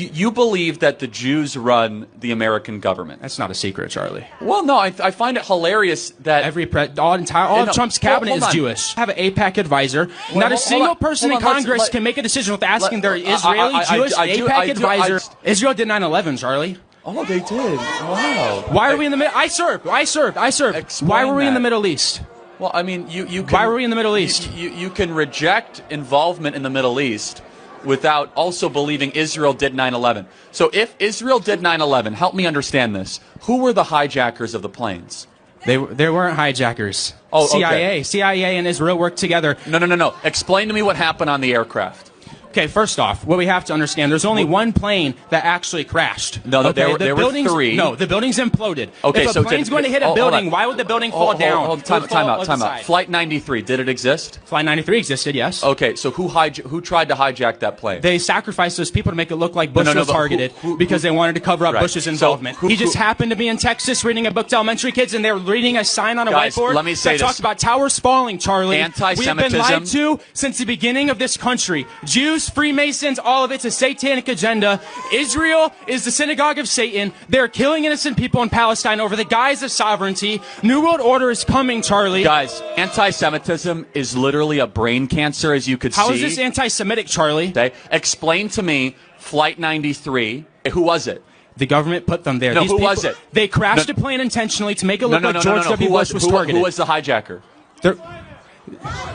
You believe that the Jews run the American government. That's not a secret, Charlie. Well, no, I find it hilarious that all of Trump's cabinet is Jewish. Have an AIPAC advisor. Not a single person in Congress can make a decision without asking their Israeli Jewish AIPAC advisor. Israel did 9/11, Charlie. Oh, they did. Wow. Why are we in the middle? I served. Why were we in the Middle East? Well, I mean, you can, why were we in the Middle East? You can reject involvement in the Middle East without also believing Israel did 9/11. So if Israel did 9/11, help me understand this. Who were the hijackers of the planes? They weren't hijackers. Oh, CIA. CIA and Israel worked together. No. Explain to me what happened on the aircraft. Okay, first off, what we have to understand, there's only one plane that actually crashed. No, okay? there were three. No, the building's imploded. Okay, if a plane's going to hit a building, why would the building fall down? Time out. Flight 93, did it exist? Flight 93 existed, yes. Okay, so who tried to hijack that plane? They sacrificed those people to make it look like Bush was targeted because they wanted to cover up Bush's involvement. So he just happened to be in Texas reading a book to elementary kids, and they were reading a sign on a whiteboard let me say that talked about towers falling, Charlie. Anti-Semitism. We have been lied to since the beginning of this country. Jews, Freemasons, all of it's a satanic agenda. Israel is the synagogue of Satan. They're killing innocent people in Palestine over the guise of sovereignty. New World Order is coming, Charlie. Guys, anti-Semitism is literally a brain cancer, as you could see. How is this anti-Semitic, Charlie? Okay. Explain to me Flight 93. Who was it? The government put them there. No, who was it? They crashed a plane intentionally to make it look like George W. Bush was targeted. Who was the hijacker?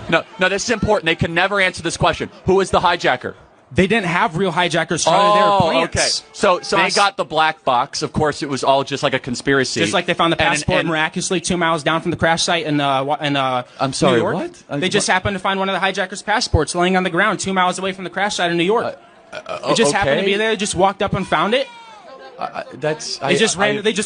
No, this is important. They can never answer this question. Who was the hijacker? They didn't have real hijackers, Charlie. They were plants. Okay. So they got the black box. Of course, it was all just like a conspiracy. Just like they found the passport miraculously 2 miles down from the crash site in I'm sorry, New York. what? They just happened to find one of the hijackers' passports laying on the ground 2 miles away from the crash site in New York. It just happened to be there. They just walked up and found it. They just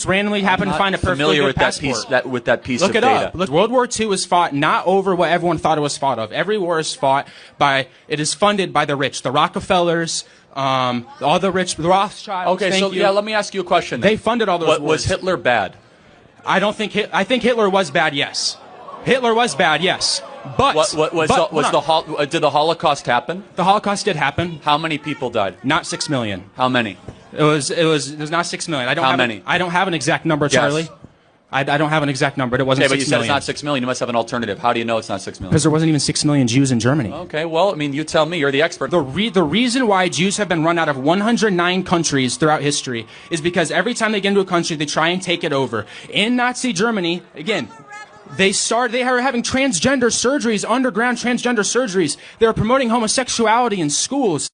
randomly happened to find a perfectly good passport. With that piece Look of it data. up. Look, World War II was fought not over what everyone thought it was fought of. Every war is fought by. It is funded by the rich, the Rockefellers, all the rich, the Rothschilds. Okay, let me ask you a question. They funded all those wars. Was Hitler bad? I think Hitler was bad. Yes, Hitler was bad. Yes, but did the Holocaust happen? The Holocaust did happen. How many people died? Not 6 million. How many? It was not 6 million. How many? I don't have an exact number, Charlie. Yes. I don't have an exact number. It wasn't 6 million. But you said it's not 6 million. You must have an alternative. How do you know it's not 6 million? Because there wasn't even 6 million Jews in Germany. Okay, well, I mean, you tell me. You're the expert. The reason why Jews have been run out of 109 countries throughout history is because every time they get into a country, they try and take it over. In Nazi Germany, again, they are having transgender surgeries, underground transgender surgeries. They were promoting homosexuality in schools.